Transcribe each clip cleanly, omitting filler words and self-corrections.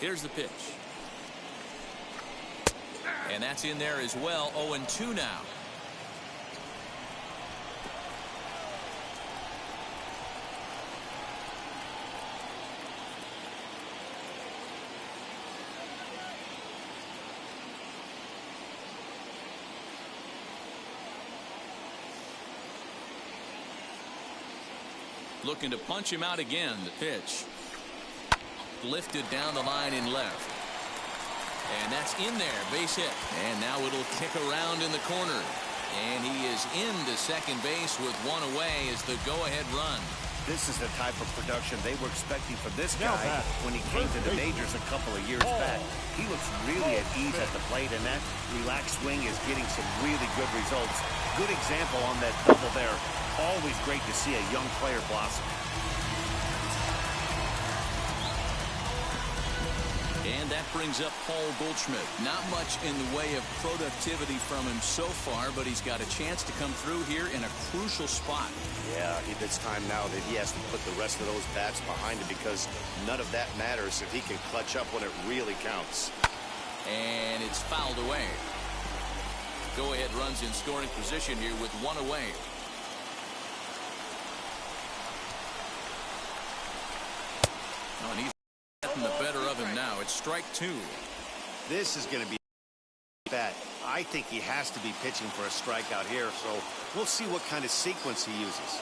Here's the pitch. And that's in there as well. 0-2 now. Looking to punch him out again. The pitch. Lifted down the line in left. And that's in there. Base hit. And now it'll kick around in the corner. And he is into second base with one away as the go-ahead run. This is the type of production they were expecting from this guy when he came to the majors a couple of years back. He looks really at ease at the plate, and that relaxed swing is getting some really good results. Good example on that double there. Always great to see a young player blossom. And that brings up Paul Goldschmidt. Not much in the way of productivity from him so far, but he's got a chance to come through here in a crucial spot. Yeah, it's time now that he has to put the rest of those bats behind him, because none of that matters if he can clutch up when it really counts. And it's fouled away. Go-ahead runs in scoring position here with one away. Oh, and he's getting the better of him now. It's strike two. This is going to be bad. I think he has to be pitching for a strikeout here, so we'll see what kind of sequence he uses.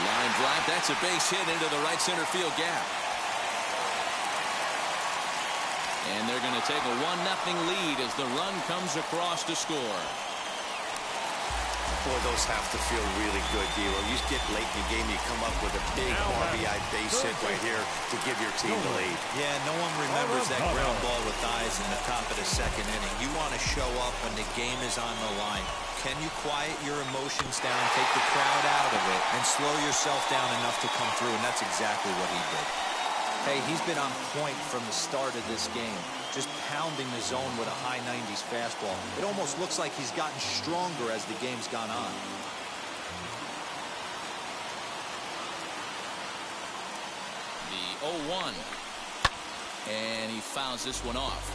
Line drive. That's a base hit into the right center field gap. And they're going to take a 1-0 lead as the run comes across to score. Boy, those have to feel really good, D'Lo. You get late in the game, you come up with a big RBI base hit right here to give your team the lead. Yeah, no one remembers that ground ball with eyes in the top of the second inning. You want to show up when the game is on the line. Can you quiet your emotions down, take the crowd out of it, and slow yourself down enough to come through? And that's exactly what he did. Hey, he's been on point from the start of this game, just pounding the zone with a high 90s fastball. It almost looks like he's gotten stronger as the game's gone on. The 0-1. And he fouls this one off.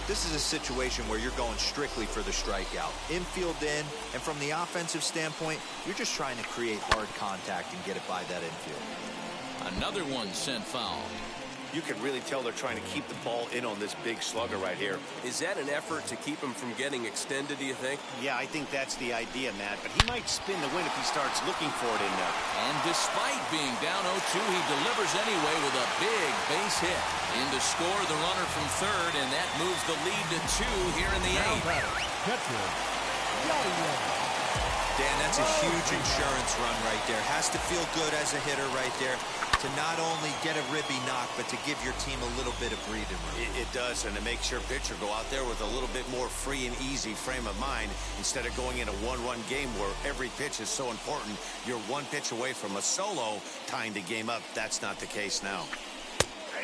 This is a situation where you're going strictly for the strikeout. Infield in, and from the offensive standpoint, you're just trying to create hard contact and get it by that infield. Another one sent foul. You can really tell they're trying to keep the ball in on this big slugger right here. Is that an effort to keep him from getting extended, do you think? Yeah, I think that's the idea, Matt. But he might spin the win if he starts looking for it in there. And despite being down 0-2, he delivers anyway with a big base hit. In to score the runner from third, and that moves the lead to 2 here in the 8th. Dan, that's a huge insurance run right there. Has to feel good as a hitter right there to not only get a ribby knock, but to give your team a little bit of breathing room. It does, and it makes your pitcher go out there with a little bit more free and easy frame of mind instead of going in a one-run game where every pitch is so important. You're one pitch away from a solo tying the game up. That's not the case now.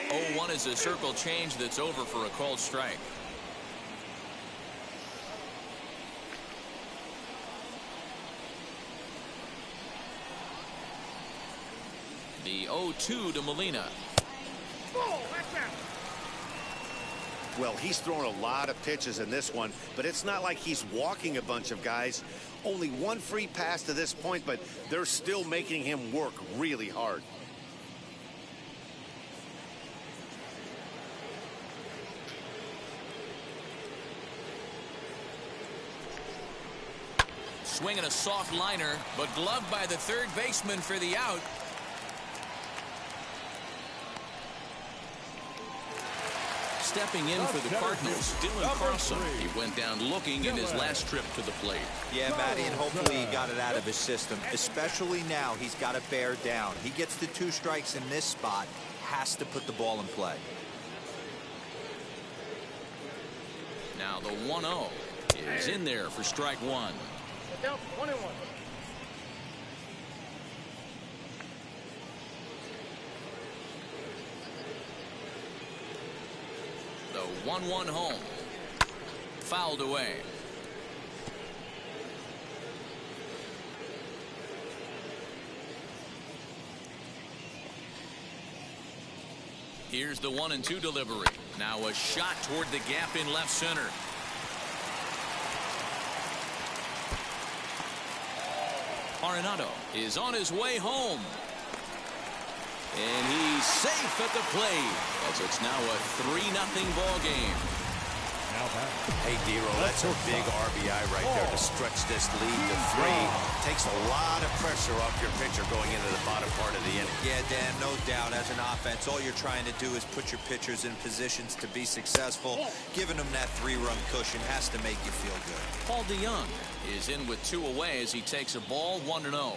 0-1 is a circle change that's over for a called strike. The 0-2 to Molina. Well, he's thrown a lot of pitches in this one, but it's not like he's walking a bunch of guys. Only one free pass to this point, but they're still making him work really hard. Swinging a soft liner, but gloved by the third baseman for the out. Stepping in for the Cardinals, Dylan Carlson. He went down looking in his last trip to the plate. Yeah, Matty, and hopefully he got it out of his system. Especially now, he's got to bear down. He gets the 2 strikes in this spot, has to put the ball in play. Now the 1-0 is in there for strike 1. Down 1-1. The 1-1 home. Fouled away. Here's the 1-2 delivery. Now a shot toward the gap in left center. Arenado is on his way home. And he's safe at the plate as it's now a 3-0 ball game. Hey, D-Roll, that's a big RBI right there to stretch this lead to 3. Takes a lot of pressure off your pitcher going into the bottom part of the inning. Yeah, Dan, no doubt. As an offense, all you're trying to do is put your pitchers in positions to be successful. Giving them that 3-run cushion has to make you feel good. Paul DeYoung is in with 2 away as he takes a ball 1-0.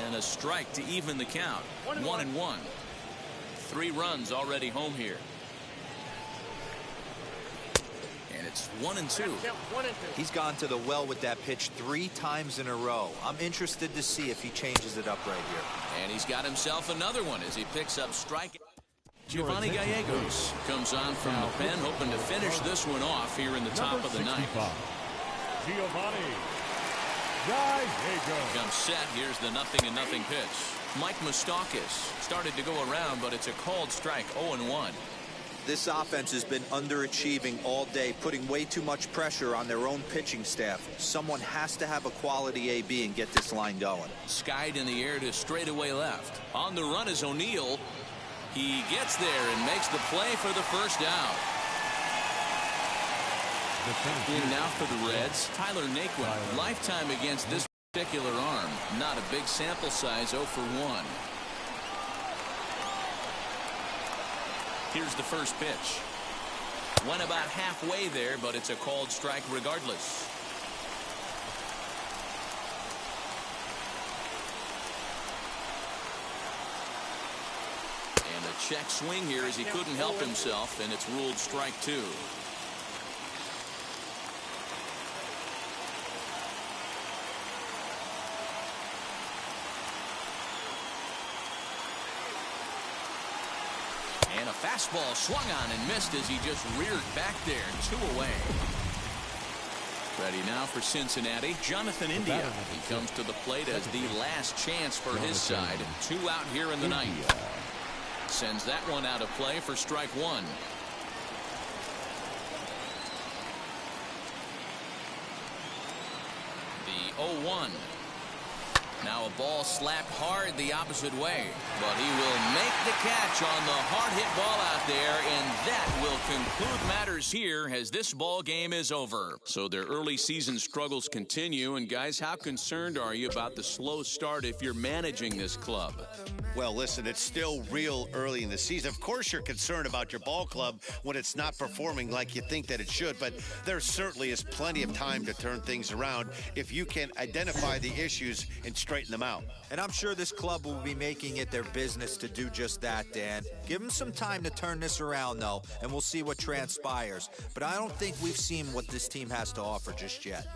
And a strike to even the count. 1-1. 3 runs already home here. And it's 1-2. He's gone to the well with that pitch 3 times in a row. I'm interested to see if he changes it up right here. And he's got himself another one as he picks up strike. Giovanni Gallegos comes on from the pen, hoping to finish this one off here in the top of the ninth. Giovanni Gallegos comes set. Here's the 0-0 pitch. Mike Moustakas started to go around, but it's a called strike. 0-1. This offense has been underachieving all day, putting way too much pressure on their own pitching staff. Someone has to have a quality AB and get this line going. Skied in the air to straightaway left. On the run is O'Neill. He gets there and makes the play for the first down. In now for the Reds, Tyler Naquin. Lifetime against this particular arm. Not a big sample size, 0 for 1. Here's the first pitch. Went about halfway there, but it's a called strike regardless. And a check swing here as he couldn't help himself, and it's ruled strike 2. And a fastball swung on and missed as he just reared back there. 2 away. Ready now for Cincinnati, Jonathan India. He comes to the plate as the last chance for his side. 2 out here in the ninth. Sends that one out of play for strike 1. The 0-1. Now a ball slapped hard the opposite way, but he will make the catch on the hard hit ball out there, and that will conclude matters here as this ball game is over. So their early season struggles continue, and guys, how concerned are you about the slow start if you're managing this club? Well, listen, it's still real early in the season. Of course, you're concerned about your ball club when it's not performing like you think that it should, but there certainly is plenty of time to turn things around if you can identify the issues and straighten them out. And I'm sure this club will be making it their business to do just that, Dan. Give them some time to turn this around, though, and we'll see what transpires. But I don't think we've seen what this team has to offer just yet.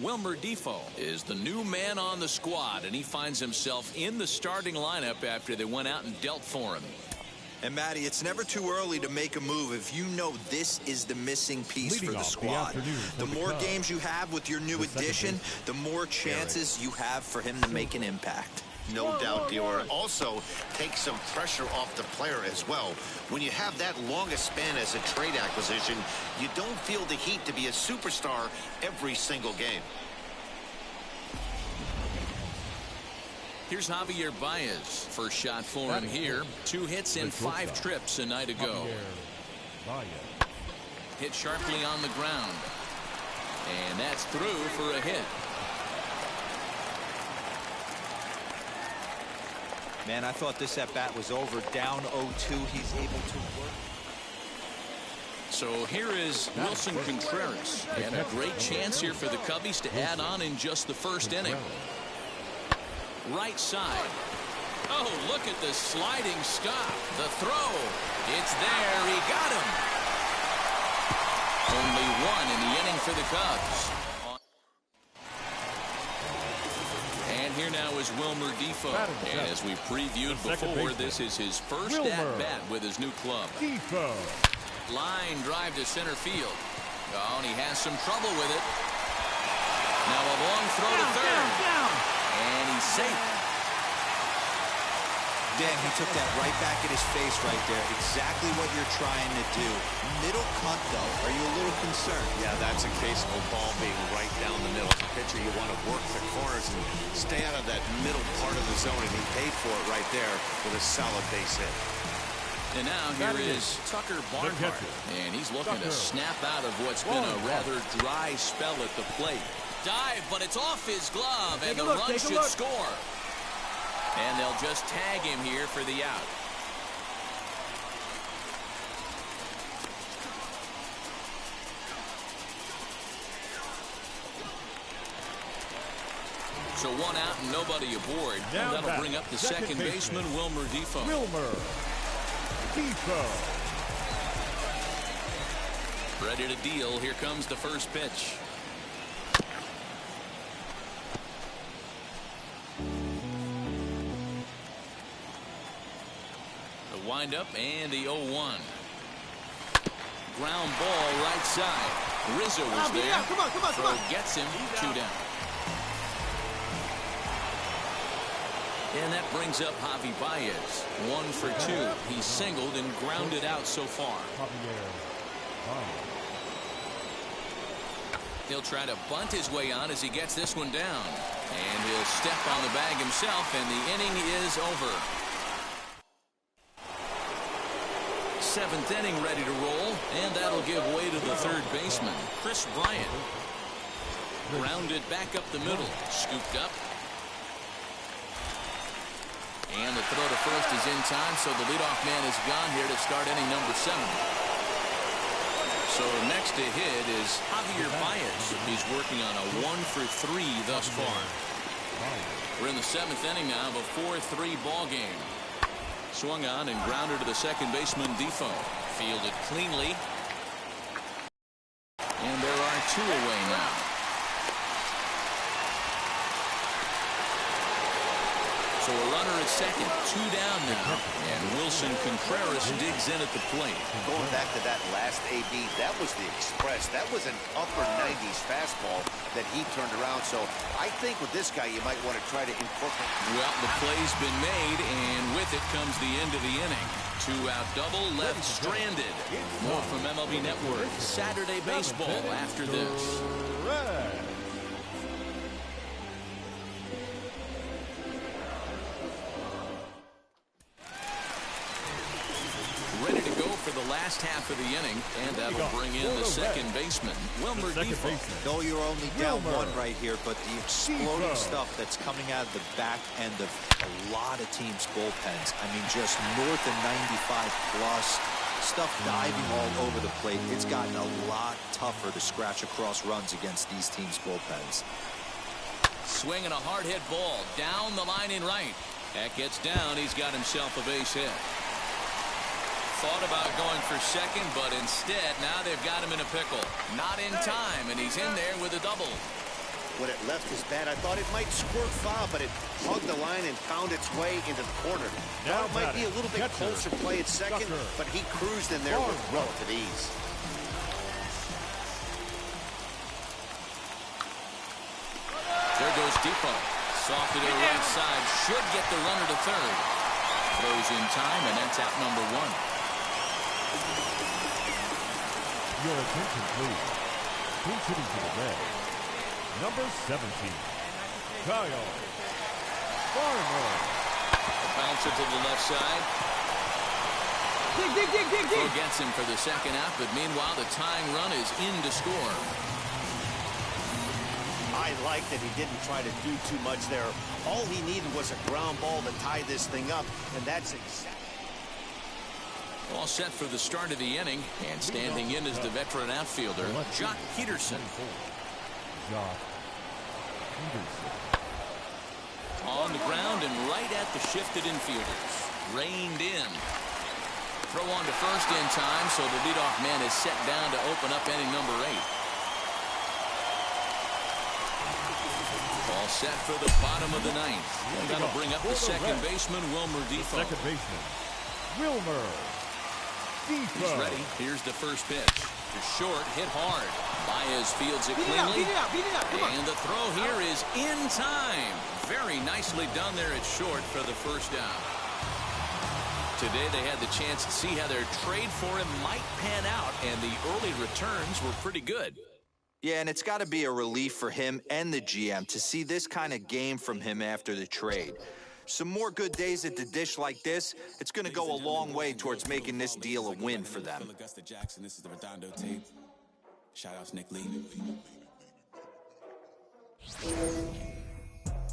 Wilmer Defoe is the new man on the squad, and he finds himself in the starting lineup after they went out and dealt for him. And, Matty, it's never too early to make a move if you know this is the missing piece for the squad. The more games you have with your new addition, the more chances you have for him to make an impact. No doubt, Dior. Also, take some pressure off the player as well. When you have that longest span as a trade acquisition, you don't feel the heat to be a superstar every single game. Here's Javier Baez. First shot for him here. 2 hits in 5 trips a night ago. Hit sharply on the ground. And that's through for a hit. Man, I thought this at-bat was over. Down 0-2, he's able to work. So here is Wilson Contreras, and a great chance here for the Cubbies to add on in just the first inning. Right side. Oh, look at the sliding stop. The throw. It's there. He got him. Only one in the inning for the Cubs. And here now is Wilmer Defoe. And as we previewed before, this is his first at-bat with his new club. Defoe. Line drive to center field. Oh, and he has some trouble with it. Now a long throw to third. And he's safe. Dan, he took that right back at his face right there. Exactly what you're trying to do. Middle cut, though. Are you a little concerned? Yeah, that's a case of a ball being right down the middle. As a pitcher, you want to work the corners and stay out of that middle part of the zone, and he paid for it right there with a solid base hit. And now here is Tucker Barnhart, and he's looking to snap out of what's been a rather dry spell at the plate. Dive, but it's off his glove, and the run should score. And they'll just tag him here for the out. So one out and nobody aboard. And that'll bring up the second baseman, Wilmer Defoe. Wilmer Defoe. Ready to deal. Here comes the first pitch. The windup and the 0-1. Ground ball right side. Rizzo was there. Throw gets him. 2 down. And that brings up Javi Baez. 1 for 2. He's singled and grounded out so far. He'll try to bunt his way on as he gets this one down. And he'll step on the bag himself, and the inning is over. 7th inning ready to roll, and that'll give way to the third baseman, Chris Bryant. Grounded back up the middle. Scooped up. And the throw to first is in time, so the leadoff man is gone here to start inning number 7. So next to hit is Javier Baez. He's working on a 1 for 3 thus far. We're in the 7th inning now of a 4-3 ball game. Swung on and grounded to the second baseman, Defoe. Fielded cleanly. And there are 2 away now. So a runner at second, 2 down now. And Wilson Contreras digs in at the plate. Going back to that last AB, that was the express. That was an upper 90s fastball that he turned around. So I think with this guy, you might want to try to incorporate. Well, the play's been made, and with it comes the end of the inning. 2-out double, left stranded. More from MLB Network. Saturday baseball after this. Ready to go for the last half of the inning, and that'll bring in the second baseman, Wilmer Defoe. No, you're only down 1 right here, but the exploding stuff that's coming out of the back end of a lot of teams' bullpens. I mean, just north of 95 plus. Stuff diving all over the plate. It's gotten a lot tougher to scratch across runs against these teams' bullpens. Swinging a hard hit ball down the line in right. That gets down. He's got himself a base hit. Thought about going for second, but instead now they've got him in a pickle. Not in time, and he's in there with a double. When it left his bat, I thought it might squirt foul, but it hugged the line and found its way into the corner. Now it might be a little bit closer play at second, but he cruised in there with relative ease. There goes Defoe. Soft to the right side. Should get the runner to third. Throws in time, and that's out number 1. Your attention, please. Who's hitting to the red? Number 17, Kyle Farmer. Bouncer to the left side. Dig. Throw gets him for the second out, but meanwhile the tying run is in to score. I I like that he didn't try to do too much there. All he needed was a ground ball to tie this thing up, and that's exactly. All set for the start of the inning, and standing in is the veteran outfielder, Jock Peterson. Jock Peterson. On the ground and right at the shifted infielders. Reined in. Throw on to first in time, so the leadoff man is set down to open up inning number 8. All set for the bottom of the 9th. That'll bring up the second baseman, Wilmer Defoe. Second baseman, Wilmer Defoe. He's ready. Here's the first pitch. To short, hit hard. Baez fields it cleanly. And the throw here is in time. Very nicely done there at short for the first down. Today they had the chance to see how their trade for him might pan out, and the early returns were pretty good. Yeah, and it's got to be a relief for him and the GM to see this kind of game from him after the trade. Some more good days at the dish like this, it's going to go a long way towards making this deal a win for them. This is the Redondo tape. Shout out to Nick Lee.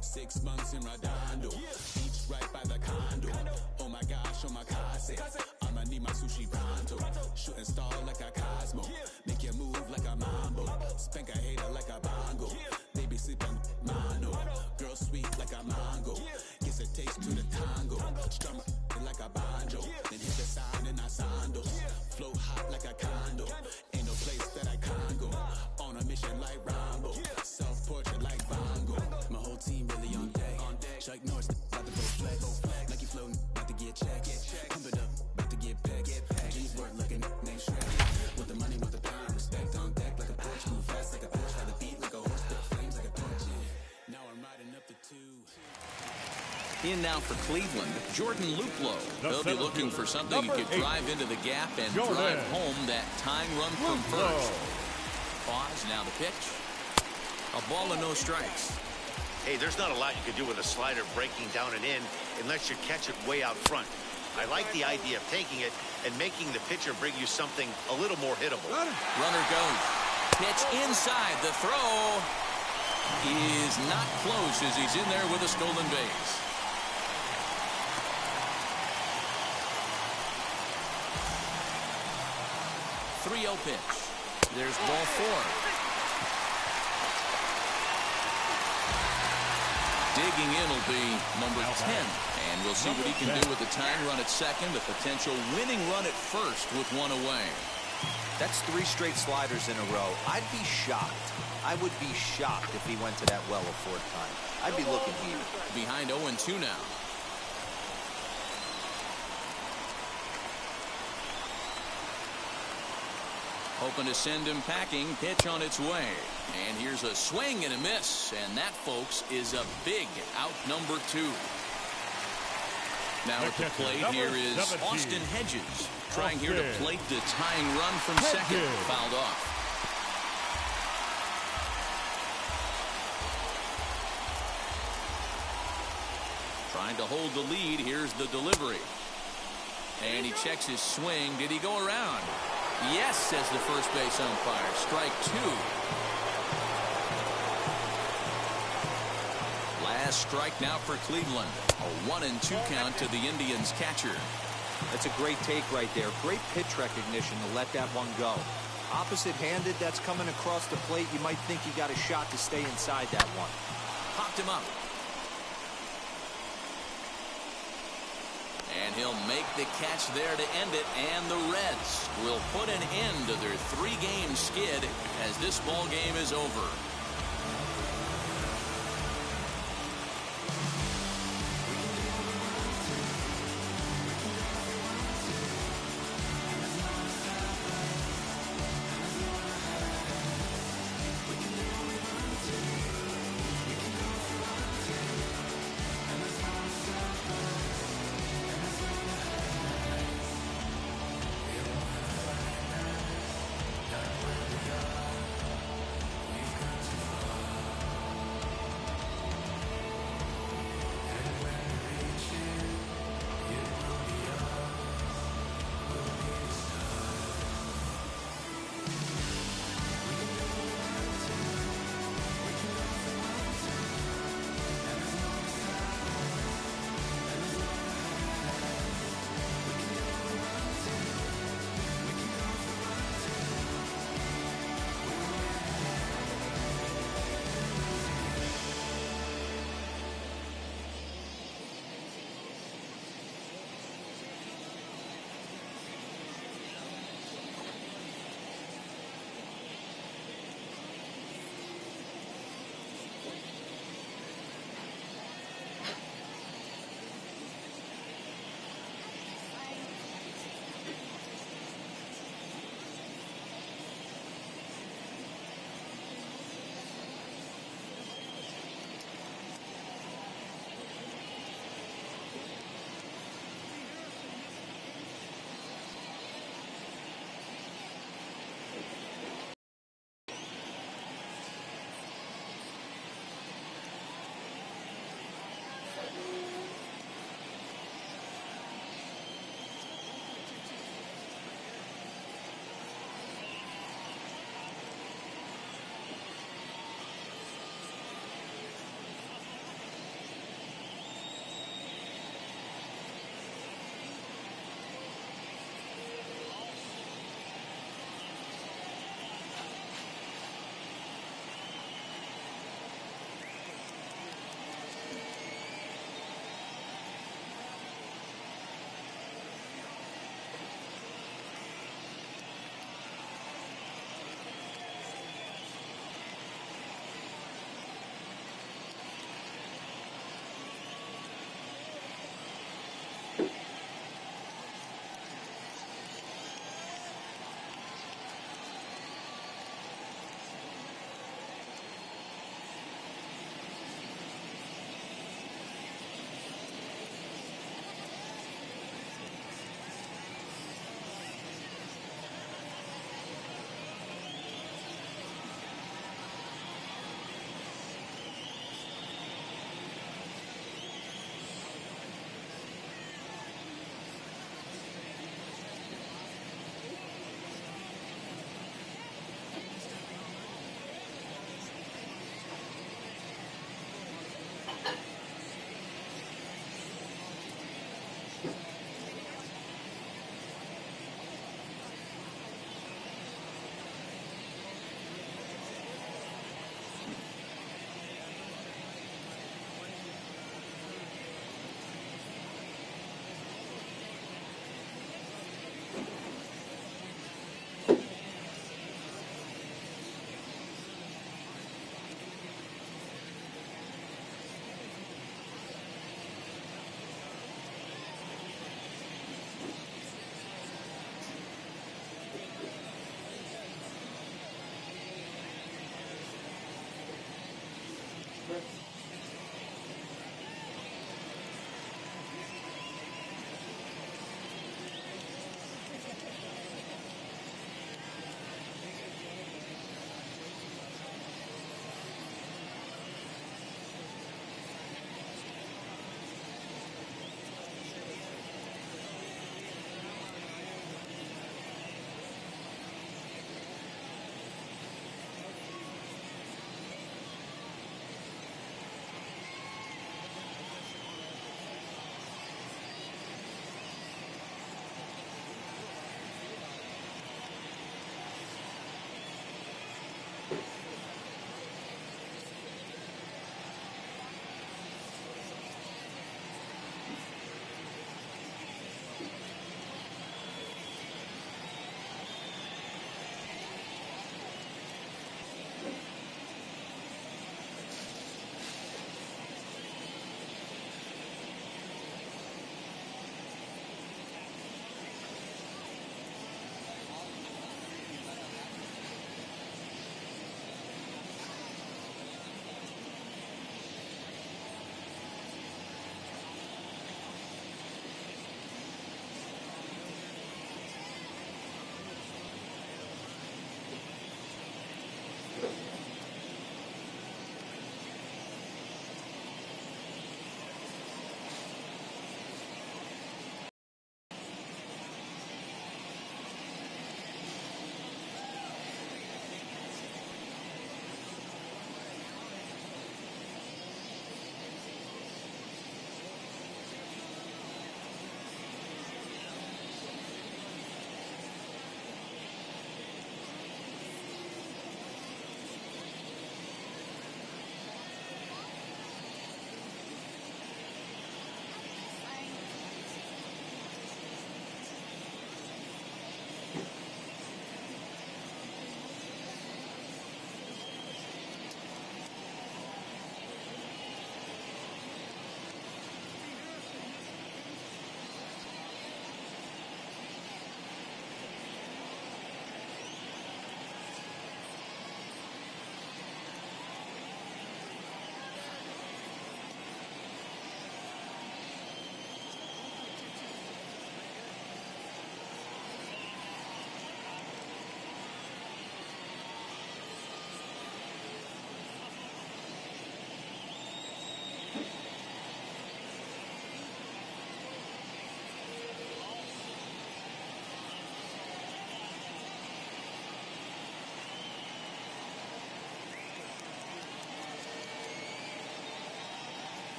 6 months in Redondo, beach right by the condo. Oh my gosh, oh my casa. I'ma need my sushi pronto. Shooting star like a Cosmo. Make you move like a mambo. Spank a hater like a bongo. Baby sleeping mono. Girl sweet like a mango. Gets a taste to the tango. Strum it like a banjo. Then hit the sign in Asando. Flow hot like a condo. Ain't no place that I can't go. On a mission like Rambo. Self-portrait like Bongo. My whole team really on deck. Chuck Norris about to go flex. Like you floating, about to get checked. Pump it up, about to get back. G's work looking name shred. With the money, with the power, respect on deck like a Porsche. Move fast like a Porsche. Have the beat like a horse. The flames like a torch. Now I'm riding up the 2. In now for Cleveland, Jordan Luplow. They'll be looking for something that could drive into the gap and drive home that tying run from first. Pause, now the pitch. A ball and no strikes. Hey, there's not a lot you can do with a slider breaking down and in unless you catch it way out front. I like the idea of taking it and making the pitcher bring you something a little more hittable. Runner goes. Pitch inside. The throw is not close as he's in there with a stolen base. .3-0 pitch. There's ball 4. Digging in will be number 10. And we'll see what he can do with the tying run at second, the potential winning run at first with one away. That's 3 straight sliders in a row. I'd be shocked. I would be shocked if he went to that well a 4th time. I'd be looking here. Behind 0-2 now. Hoping to send him packing. Pitch on its way. And here's a swing and a miss. And that, folks, is a big out number 2. Now at the plate here is Austin Hedges. Trying here to plate the tying run from second. Fouled off. Trying to hold the lead. Here's the delivery. And he checks his swing. Did he go around? Yes, says the first base umpire. Strike 2. Last strike now for Cleveland. A 1-2 count to the Indians catcher. That's a great take right there. Great pitch recognition to let that one go. Opposite-handed, that's coming across the plate. You might think you got a shot to stay inside that one. Popped him up. And he'll make the catch there to end it, and the Reds will put an end to their 3-game skid as this ball game is over.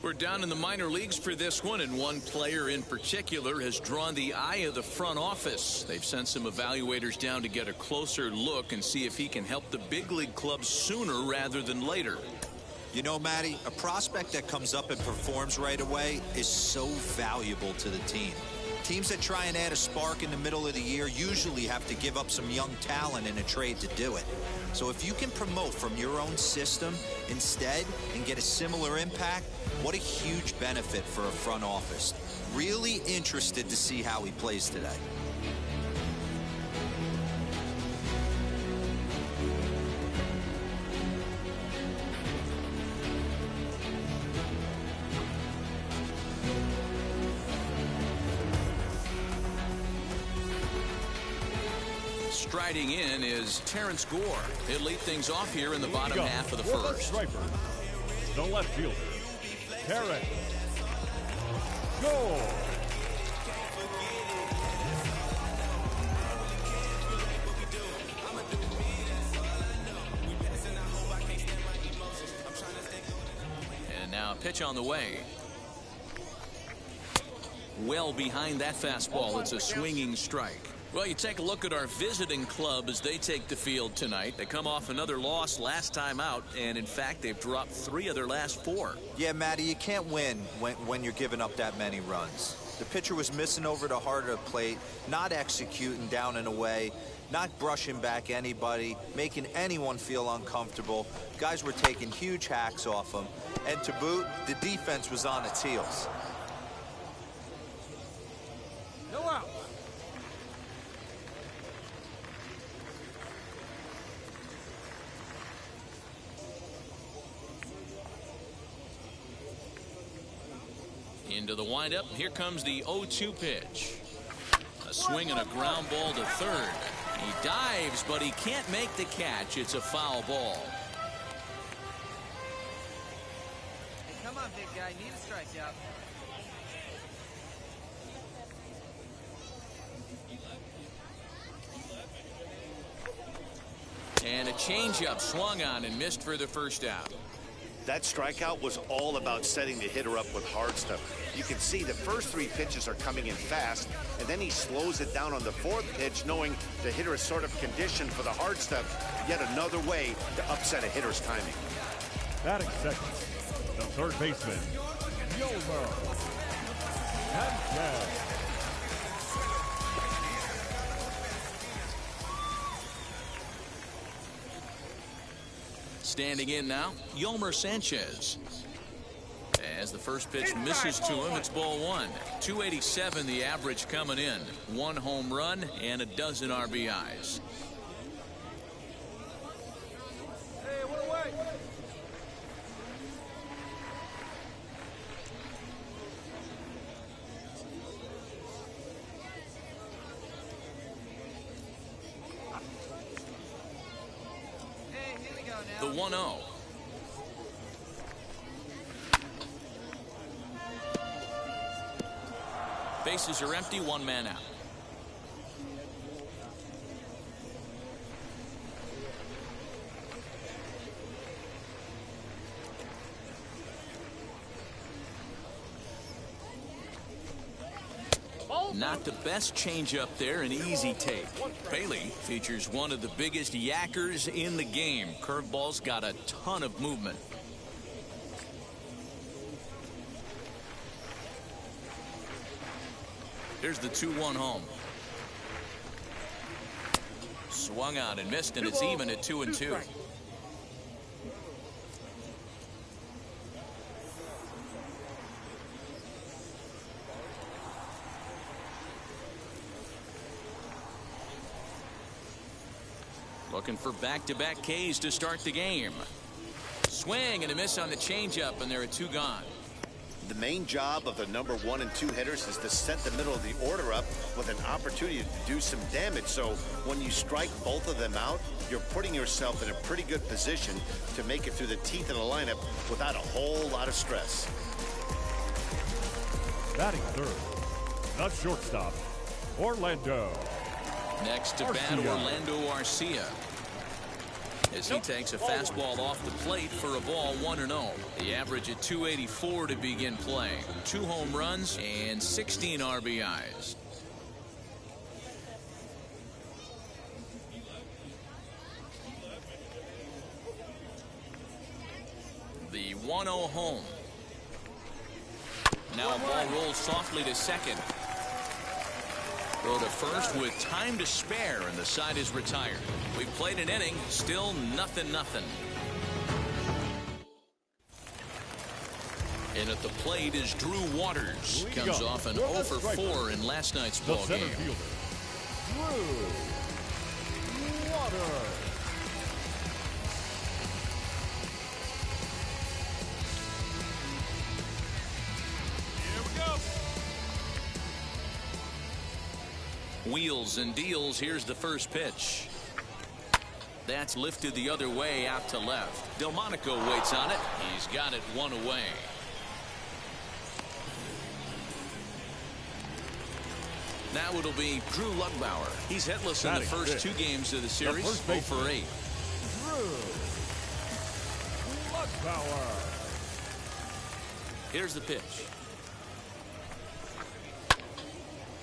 We're down in the minor leagues for this one, and one player in particular has drawn the eye of the front office. They've sent some evaluators down to get a closer look and see if he can help the big league clubs sooner rather than later. You know, Matty, a prospect that comes up and performs right away is so valuable to the team. Teams that try and add a spark in the middle of the year usually have to give up some young talent in a trade to do it. So if you can promote from your own system instead and get a similar impact, what a huge benefit for a front office. Really interested to see how he plays today. Striding in is Terrence Gore. He'll lead things off here in the bottom half of the first. Striper, the left fielder, Terrence Gore. And now a pitch on the way. Well behind that fastball. It's a swinging strike. Well, you take a look at our visiting club as they take the field tonight. They come off another loss last time out, and in fact, they've dropped 3 of their last 4. Yeah, Matty, you can't win when you're giving up that many runs. The pitcher was missing over the heart of the plate, not executing down and away, not brushing back anybody, making anyone feel uncomfortable. Guys were taking huge hacks off him. And to boot, the defense was on its heels. No out. Into the windup. Here comes the 0-2 pitch. A swing and a ground ball to third. He dives, but he can't make the catch. It's a foul ball. Hey, come on, big guy. Need a strikeout. And a changeup swung on and missed for the first out. That strikeout was all about setting the hitter up with hard stuff. You can see the first 3 pitches are coming in fast, and then he slows it down on the 4th pitch, knowing the hitter is sort of conditioned for the hard stuff. Yet another way to upset a hitter's timing. Batting second, the third baseman, Yolmer. Standing in now, Yolmer Sanchez. As the first pitch misses to him, it's ball 1. 287 the average coming in. 1 home run and a dozen RBIs. Hey, what away? The 1-0. Bases are empty, 1 man out. Not the best changeup there, an easy take. Bailey features one of the biggest yackers in the game. Curveball's got a ton of movement. Here's the 2-1 home. Swung on and missed, and it's even at 2-2. Looking for back-to-back Ks to start the game. Swing and a miss on the changeup, and there are 2 gone. The main job of the number 1 and 2 hitters is to set the middle of the order up with an opportunity to do some damage. So when you strike both of them out, you're putting yourself in a pretty good position to make it through the teeth of the lineup without a whole lot of stress. Batting third, the shortstop, Orlando. Next to bat, Orlando Arcia. as he takes a fastball off the plate for a ball 1-0. The average at 284 to begin play. 2 home runs and 16 RBIs. The 1-0 home. Now a ball rolls softly to second. Throw to first with time to spare, and the side is retired. We've played an inning, still 0-0. And at the plate is Drew Waters. Comes off an 0 for 4 in last night's ball game. Drew Waters. Wheels and deals. Here's the first pitch. That's lifted the other way out to left. Delmonico waits on it. He's got it 1 away. Now it'll be Drew Lugbauer. He's hitless in the first 2 games of the series. 0 for 8. Drew Lugbauer. Here's the pitch.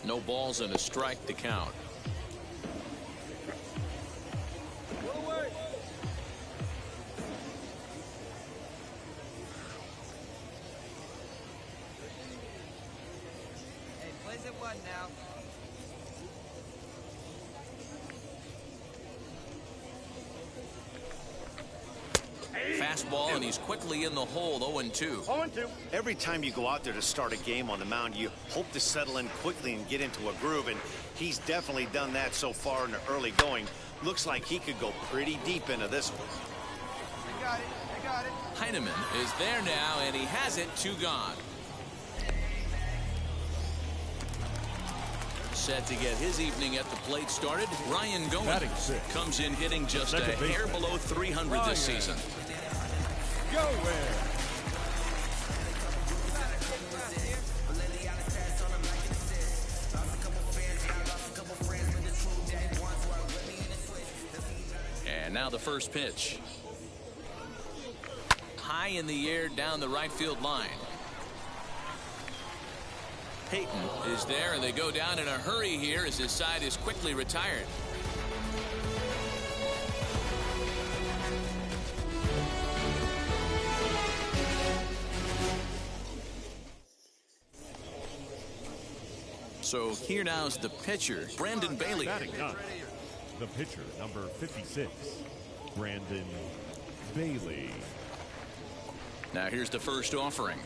No balls and a strike to count. Hey, plays at 1 now. Fastball, and he's quickly in the hole. 0-2. 0-2. Every time you go out there to start a game on the mound, you hope to settle in quickly and get into a groove, and he's definitely done that so far in the early going. Looks like he could go pretty deep into this one. I got it. I got it. Heineman is there now, and he has it. 2 gone. Set to get his evening at the plate started. Ryan Goins comes in hitting just a hair below 300 this season. And now the first pitch. High in the air down the right field line. Payton is there, and they go down in a hurry here as his side is quickly retired. So here now's the pitcher, Brandon Bailey. Batting ninth, the pitcher, number 56, Brandon Bailey. Now here's the first offering.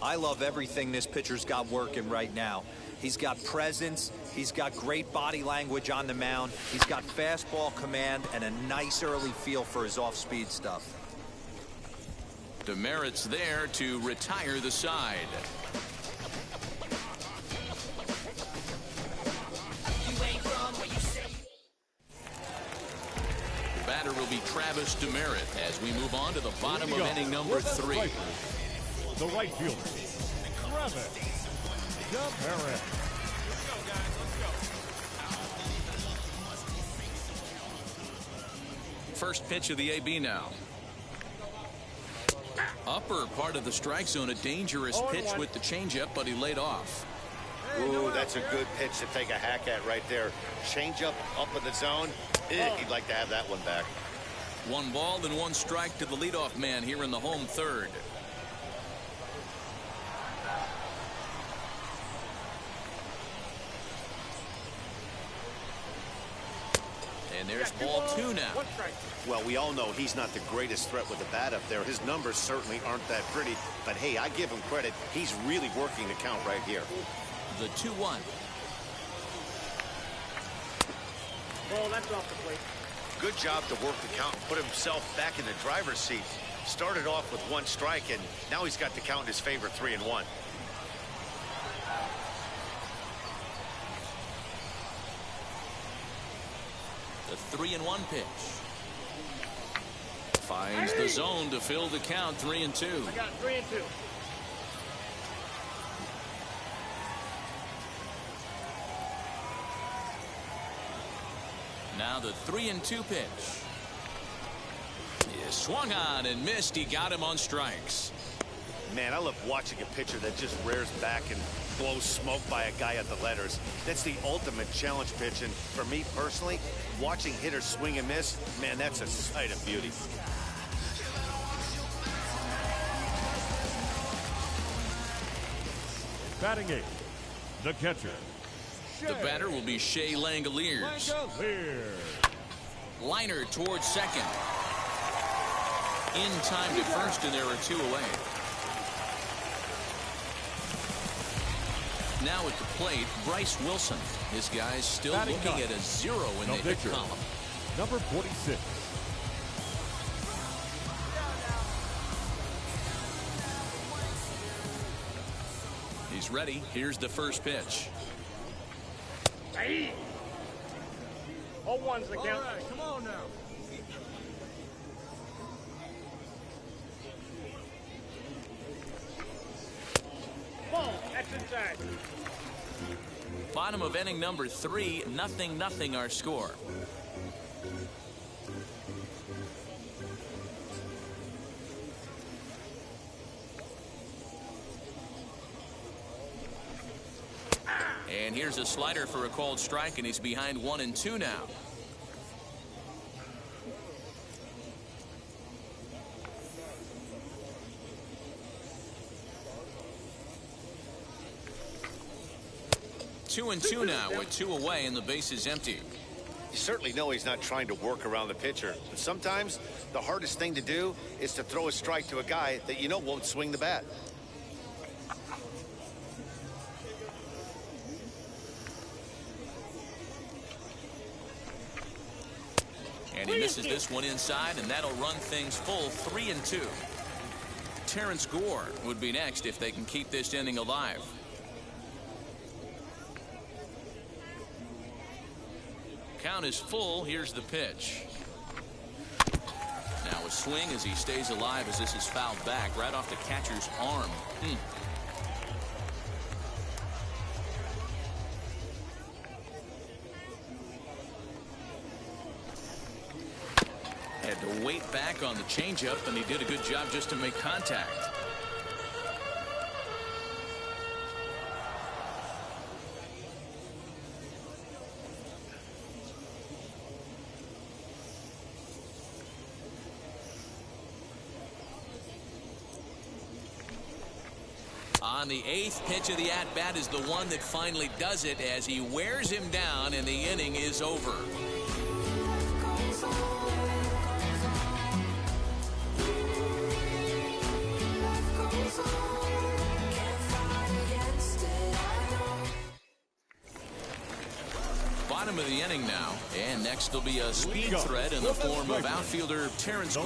I love everything this pitcher's got working right now. He's got presence. He's got great body language on the mound. He's got fastball command and a nice early feel for his off-speed stuff. Demerit's there to retire the side. The batter will be Travis Demerit as we move on to the bottom of inning number 3. The right fielder, Travis Demerit. First pitch of the AB now. Upper part of the strike zone, a dangerous pitch with the changeup, but he laid off. Ooh, that's a good pitch to take a hack at right there. Changeup up in the zone. He'd like to have that one back. 1 ball and 1 strike to the leadoff man here in the home third. And there's ball 2 now. Well, we all know he's not the greatest threat with the bat up there. His numbers certainly aren't that pretty. But, hey, I give him credit. He's really working the count right here. The 2-1. Oh, that's off the plate. Good job to work the count and put himself back in the driver's seat. Started off with 1 strike, and now he's got the count in his favor, 3-1. The 3-1 pitch. Finds the zone to fill the count. 3-2. I got 3-2. the 3-2 pitch. He swung on and missed. He got him on strikes. Man, I love watching a pitcher that just rears back and blows smoke by a guy at the letters. That's the ultimate challenge pitch, and for me personally, watching hitters swing and miss, man, that's a sight of beauty. Batting 8, the catcher. The batter will be Shea Langoliers. Liner towards second. In time to first, and there are 2 away. Now at the plate, Bryce Wilson. His guy's still Batting looking 9. at a 0 in the hit column. Number 46. He's ready. Here's the first pitch. Hey! 0-1's the count. All right, come on now. Ball. That's inside. Bottom of inning number 3, 0-0 our score. And here's a slider for a called strike, and he's behind 1-2 now. Two and two now with 2 away and the base is empty. You certainly know he's not trying to work around the pitcher, but sometimes the hardest thing to do is to throw a strike to a guy that you know won't swing the bat. And he misses this one inside, and that'll run things full 3-2. Terrence Gore would be next if they can keep this inning alive. Count is full. Here's the pitch. Now a swing as he stays alive as this is fouled back right off the catcher's arm. Had to wait back on the changeup, and he did a good job just to make contact. On the 8th pitch of the at-bat is the one that finally does it as he wears him down, and the inning is over. Bottom of the inning now, and next will be a speed threat in the form of outfielder Terrence Gore.